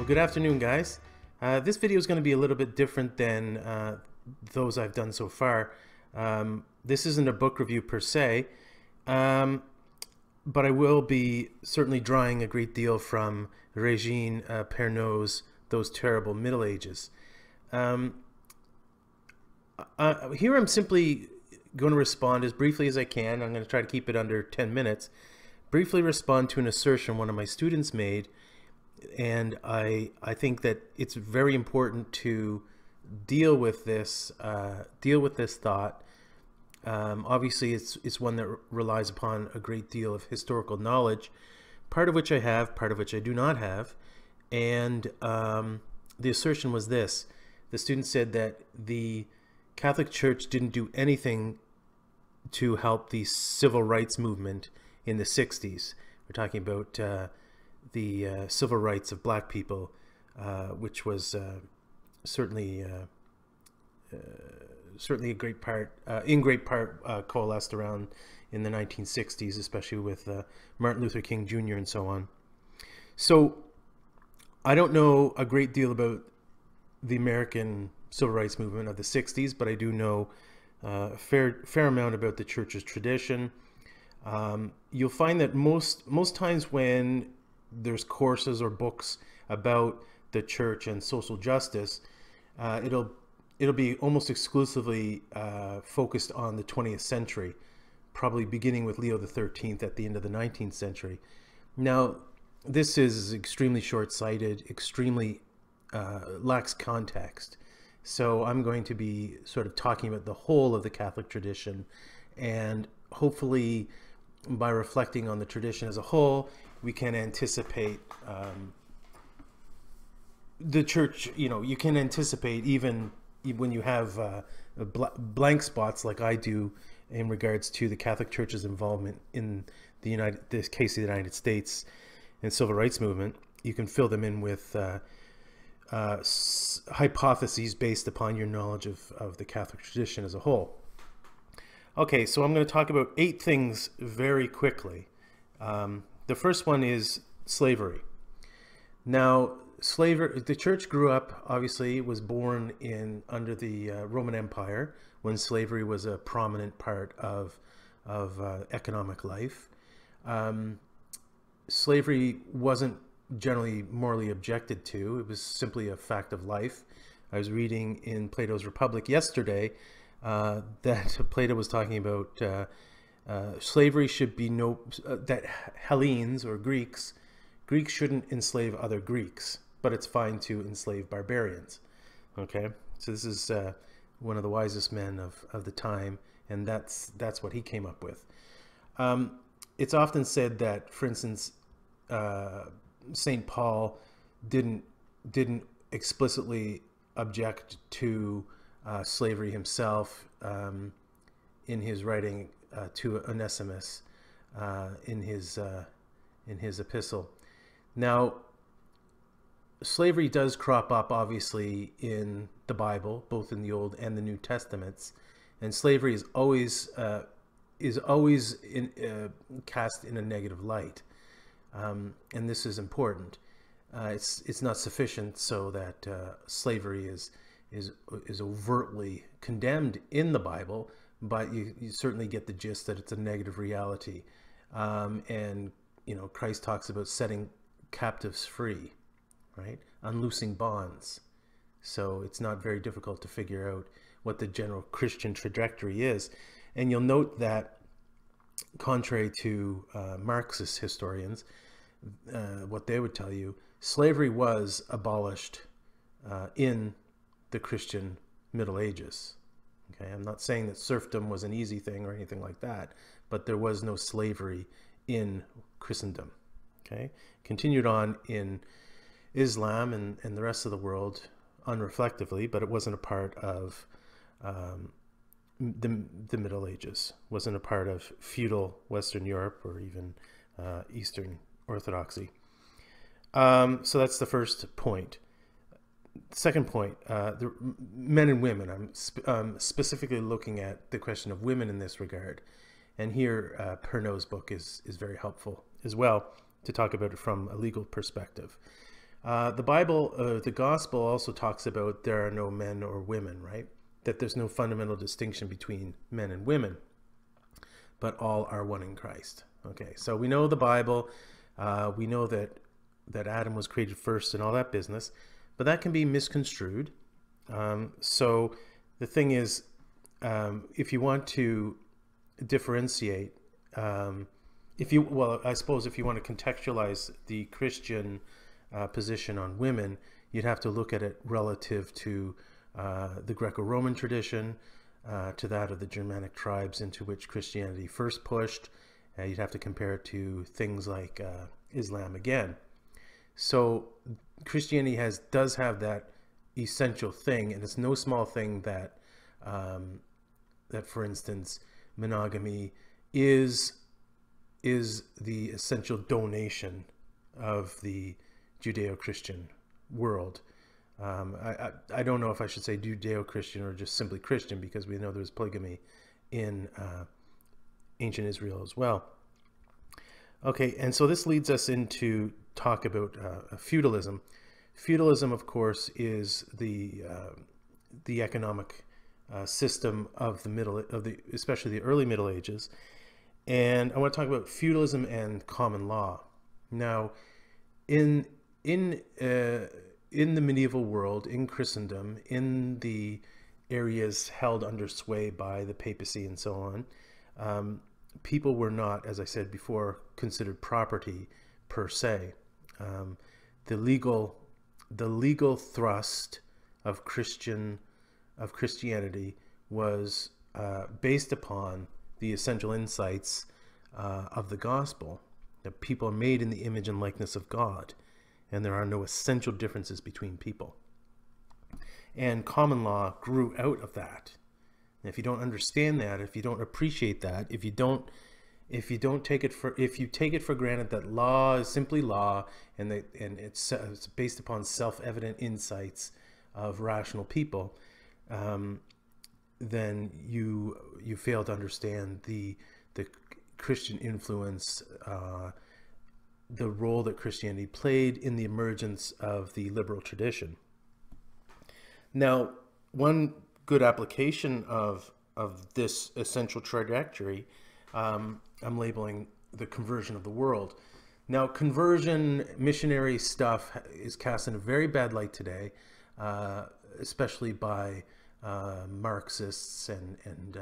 Well, good afternoon, guys. This video is going to be a little bit different than those I've done so far. This isn't a book review per se, but I will be certainly drawing a great deal from Régine Pernod's Those Terrible Middle Ages. Here I'm simply going to respond as briefly as I can. I'm going to try to keep it under 10 minutes. Briefly respond to an assertion one of my students made, and I think that it's very important to deal with this thought. Obviously, it's one that relies upon a great deal of historical knowledge, part of which I have, part of which I do not have. And the assertion was this: the student said that the Catholic Church didn't do anything to help the civil rights movement in the 60s. We're talking about the civil rights of black people, which was certainly a great part, coalesced around in the 1960s, especially with Martin Luther King Jr. and so on. So I don't know a great deal about the American civil rights movement of the 60s, but I do know a fair amount about the church's tradition. You'll find that most times when there's courses or books about the church and social justice, it'll be almost exclusively focused on the 20th century, probably beginning with Leo XIII at the end of the 19th century. Now, this is extremely short-sighted, extremely lacks context. So I'm going to be sort of talking about the whole of the Catholic tradition, and hopefully by reflecting on the tradition as a whole, we can anticipate the church. You can anticipate, even when you have blank spots like I do in regards to the Catholic Church's involvement in the United States and civil rights movement, you can fill them in with hypotheses based upon your knowledge of the Catholic tradition as a whole. Okay, so I'm going to talk about 8 things very quickly. The first one is slavery. Now, the church grew up, obviously, was born under the Roman Empire, when slavery was a prominent part of economic life. Slavery wasn't generally morally objected to. It was simply a fact of life. I was reading in Plato's Republic yesterday that Plato was talking about slavery should be that Hellenes or Greeks shouldn't enslave other Greeks, but it's fine to enslave barbarians. Okay, so this is one of the wisest men of the time, and that's what he came up with. It's often said that, for instance, St. Paul didn't explicitly object to slavery himself in his writing to Onesimus in his epistle. Now, slavery does crop up, obviously, in the Bible, both in the Old and the New Testaments, and slavery is always cast in a negative light. And this is important. It's not sufficient so that slavery is overtly condemned in the Bible, but you certainly get the gist that it's a negative reality. And Christ talks about setting captives free, right? Unloosing bonds. So it's not very difficult to figure out what the general Christian trajectory is. And you'll note that, contrary to Marxist historians, what they would tell you, slavery was abolished in the Christian Middle Ages. Okay, I'm not saying that serfdom was an easy thing or anything like that, but there was no slavery in Christendom. Okay, continued on in Islam and the rest of the world unreflectively, but it wasn't a part of the Middle Ages, wasn't a part of feudal Western Europe or even Eastern Orthodoxy. So that's the first point. Second point, the men and women. I'm specifically looking at the question of women in this regard. And here Pernod's book is very helpful as well to talk about it from a legal perspective. The Bible, the gospel also talks about there are no men or women, right? That there's no fundamental distinction between men and women, but all are one in Christ. Okay, so we know the Bible. We know that Adam was created first and all that business, but that can be misconstrued. So the thing is, if you want to differentiate, I suppose if you want to contextualize the Christian position on women, you'd have to look at it relative to the Greco-Roman tradition, to that of the Germanic tribes into which Christianity first pushed. You'd have to compare it to things like Islam again. So Christianity does have that essential thing, and it's no small thing that for instance, monogamy is the essential donation of the Judeo-Christian world. I don't know if I should say Judeo-Christian or just simply Christian, because we know there's polygamy in ancient Israel as well. Okay, and so this leads us into talk about feudalism. Feudalism, of course, is the economic system of especially the early Middle Ages, and I want to talk about feudalism and common law. Now, in the medieval world, in Christendom, in the areas held under sway by the papacy and so on, people were not, as I said before, considered property per se. The legal thrust of Christianity was based upon the essential insights of the gospel, that people are made in the image and likeness of God, and there are no essential differences between people. And common law grew out of that. And if you don't understand that, if you don't appreciate that, if you take it for granted that law is simply law, and it's based upon self-evident insights of rational people, then you fail to understand the Christian influence, the role that Christianity played in the emergence of the liberal tradition. Now, one good application of this essential trajectory, I'm labeling the conversion of the world. Now, conversion missionary stuff is cast in a very bad light today, especially by Marxists and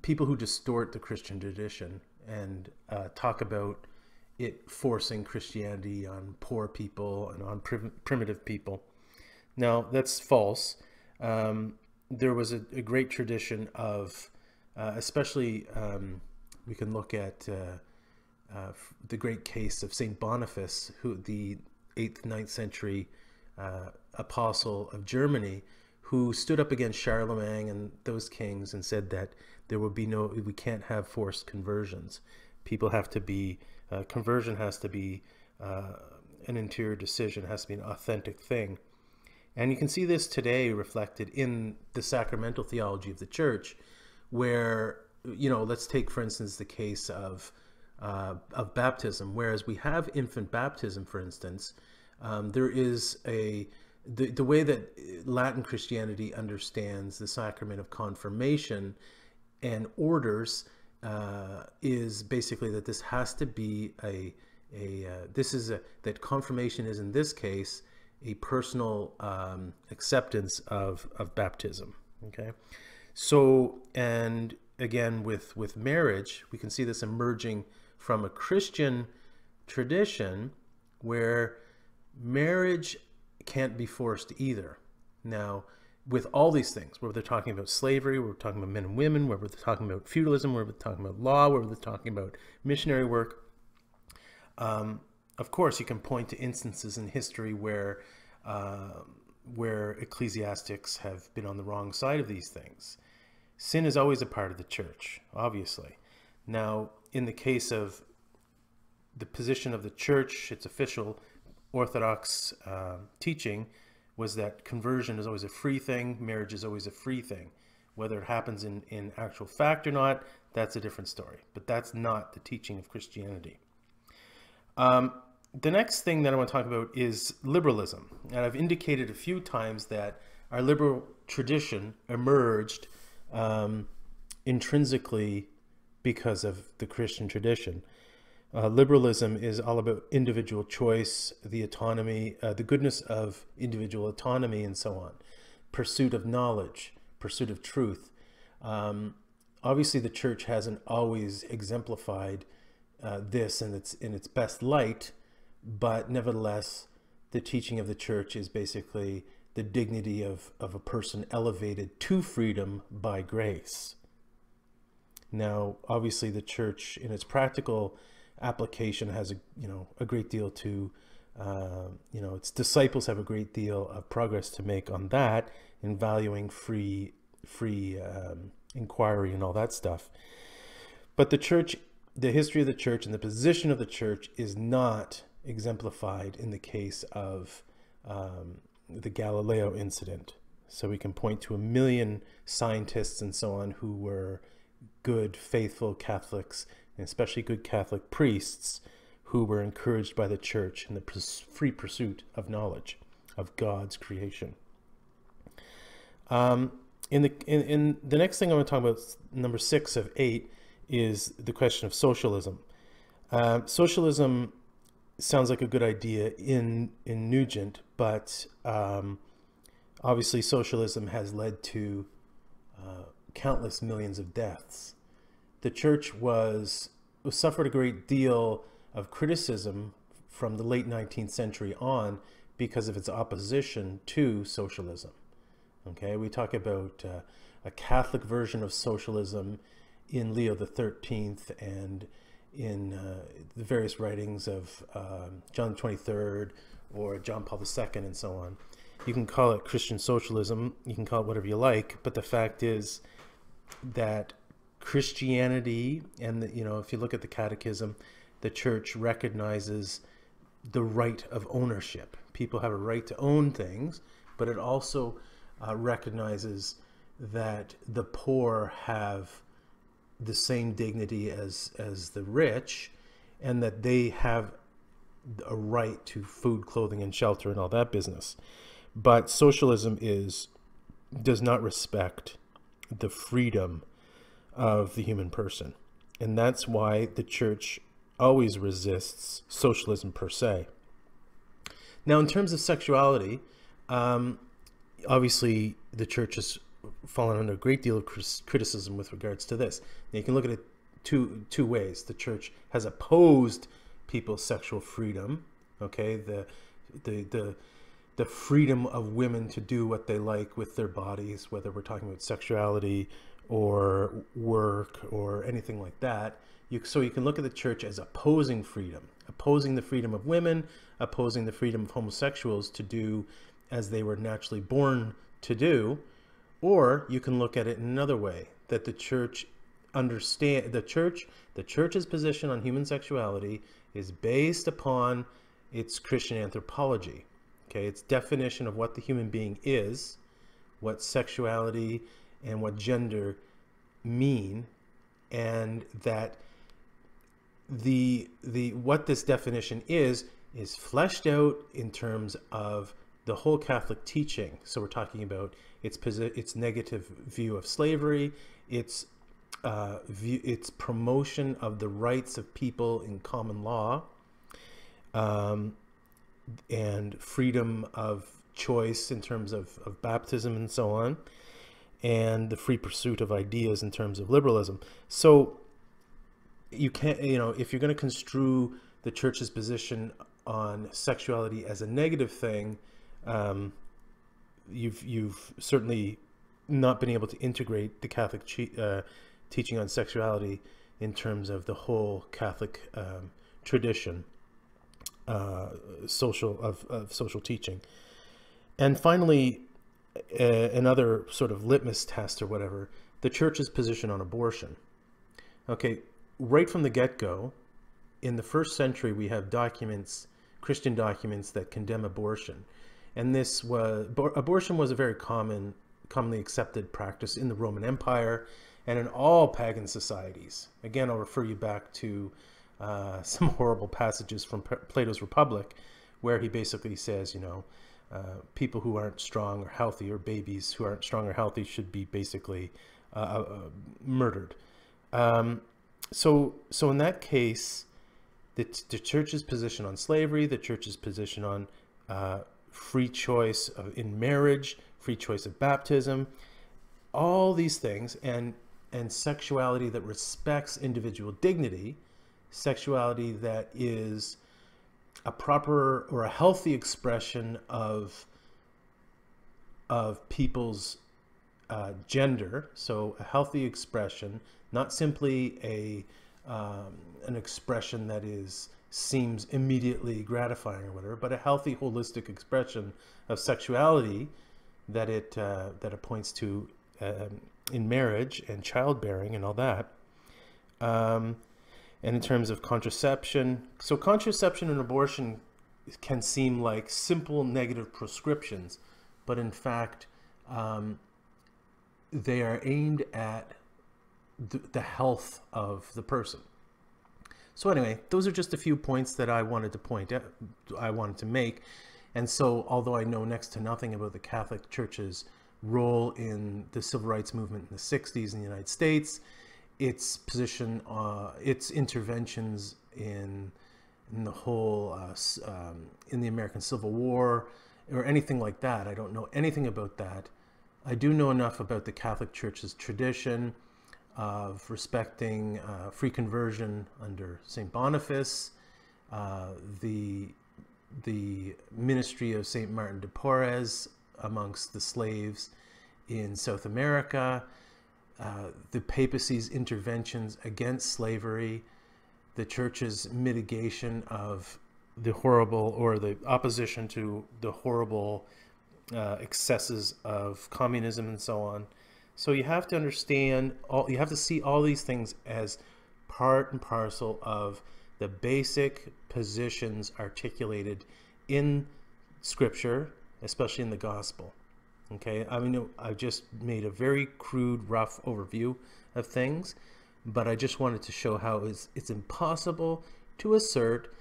people who distort the Christian tradition and talk about it forcing Christianity on poor people and on primitive people. Now, that's false. There was a great tradition of, especially we can look at the great case of Saint Boniface, who the 8th, 9th century apostle of Germany, who stood up against Charlemagne and those kings and said that we can't have forced conversions. People have to be, conversion has to be an interior decision, it has to be an authentic thing. And you can see this today reflected in the sacramental theology of the church, where, let's take, for instance, the case of baptism. Whereas we have infant baptism, for instance, there is the way that Latin Christianity understands the sacrament of confirmation and orders is basically that this has to be that confirmation is, in this case, a personal acceptance of baptism. Okay, so, and again with marriage, we can see this emerging from a Christian tradition where marriage can't be forced either. Now, with all these things, where they're talking about slavery, we're talking about men and women, where we're talking about feudalism, where we're talking about law, where we're talking about missionary work, of course, you can point to instances in history where ecclesiastics have been on the wrong side of these things. Sin is always a part of the church, obviously. Now, in the case of the position of the church, its official Orthodox teaching was that conversion is always a free thing, marriage is always a free thing. Whether it happens in actual fact or not, that's a different story. But that's not the teaching of Christianity. the next thing that I want to talk about is liberalism. And I've indicated a few times that our liberal tradition emerged intrinsically because of the Christian tradition. Liberalism is all about individual choice, the autonomy, the goodness of individual autonomy, and so on. Pursuit of knowledge, pursuit of truth. Obviously, the church hasn't always exemplified this in its best light, but nevertheless, the teaching of the church is basically the dignity of a person elevated to freedom by grace. Now, obviously, the church, in its practical application, has a great deal to, its disciples have a great deal of progress to make on that, in valuing free inquiry and all that stuff. But the church, the history of the church and the position of the church is not exemplified in the case of the Galileo incident. So we can point to a million scientists and so on who were good, faithful Catholics, and especially good Catholic priests who were encouraged by the church in the free pursuit of knowledge of God's creation. In the next thing I want to talk about, number 6 of 8, is the question of socialism. Socialism sounds like a good idea in Nugent, but obviously socialism has led to countless millions of deaths. The church suffered a great deal of criticism from the late 19th century on because of its opposition to socialism. Okay, we talk about a Catholic version of socialism in Leo XIII and in the various writings of John XXIII or John Paul II and so on. You can call it Christian socialism, you can call it whatever you like, but the fact is that Christianity, and if you look at the Catechism, the church recognizes the right of ownership. People have a right to own things, but it also recognizes that the poor have the same dignity as the rich, and that they have a right to food, clothing, and shelter and all that business. But socialism does not respect the freedom of the human person. And that's why the church always resists socialism per se. Now, in terms of sexuality, obviously the church has fallen under a great deal of criticism with regards to this. Now, you can look at it two ways. The church has opposed people's sexual freedom, okay, the freedom of women to do what they like with their bodies, whether we're talking about sexuality or work or anything like that. So you can look at the church as opposing freedom, opposing the freedom of women, opposing the freedom of homosexuals to do as they were naturally born to do. Or you can look at it in another way, that the church the church's position on human sexuality is based upon its Christian anthropology. Okay, its definition of what the human being is, what sexuality and what gender mean, and that what this definition is fleshed out in terms of the whole Catholic teaching. So we're talking about its negative view of slavery, its promotion of the rights of people in common law, and freedom of choice in terms of baptism and so on, and the free pursuit of ideas in terms of liberalism. So you can't, if you're going to construe the church's position on sexuality as a negative thing, you've certainly not been able to integrate the Catholic teaching on sexuality in terms of the whole Catholic tradition, social teaching. And finally, another sort of litmus test or whatever, the church's position on abortion. Okay, right from the get-go, in the first century, we have Christian documents that condemn abortion. And abortion was a very commonly accepted practice in the Roman Empire and in all pagan societies. Again, I'll refer you back to some horrible passages from Plato's Republic, where he basically says, people who aren't strong or healthy, or babies who aren't strong or healthy, should be basically murdered. So in that case, the church's position on slavery, the church's position on free choice in marriage, free choice of baptism, all these things, and sexuality that respects individual dignity, sexuality that is a proper or a healthy expression of people's gender. So a healthy expression, not simply an expression that seems immediately gratifying or whatever, but a healthy, holistic expression of sexuality that it points to in marriage and childbearing and all that. And in terms of contraception, so contraception and abortion can seem like simple negative prescriptions, but in fact, they are aimed at the health of the person. So anyway, those are just a few points that I wanted to make. And so, although I know next to nothing about the Catholic Church's role in the civil rights movement in the 60s in the United States, its position, its interventions in the whole, in the American Civil War, or anything like that, I don't know anything about that. I do know enough about the Catholic Church's tradition of respecting free conversion under St. Boniface, the ministry of St. Martin de Porres amongst the slaves in South America, the papacy's interventions against slavery, the church's mitigation of the horrible, or the opposition to the horrible excesses of communism and so on. So you have to understand, you have to see all these things as part and parcel of the basic positions articulated in Scripture, especially in the Gospel. Okay, I mean, I've just made a very crude, rough overview of things, but I just wanted to show how it's impossible to assert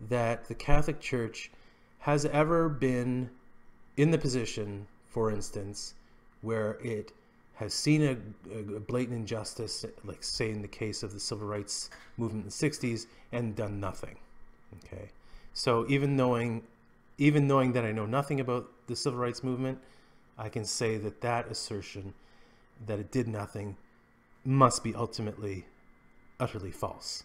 that the Catholic Church has ever been in the position, for instance, where it has seen a blatant injustice, like say in the case of the civil rights movement in the 60s, and done nothing. Okay, so even knowing that I know nothing about the civil rights movement, I can say that that assertion that it did nothing must be ultimately utterly false.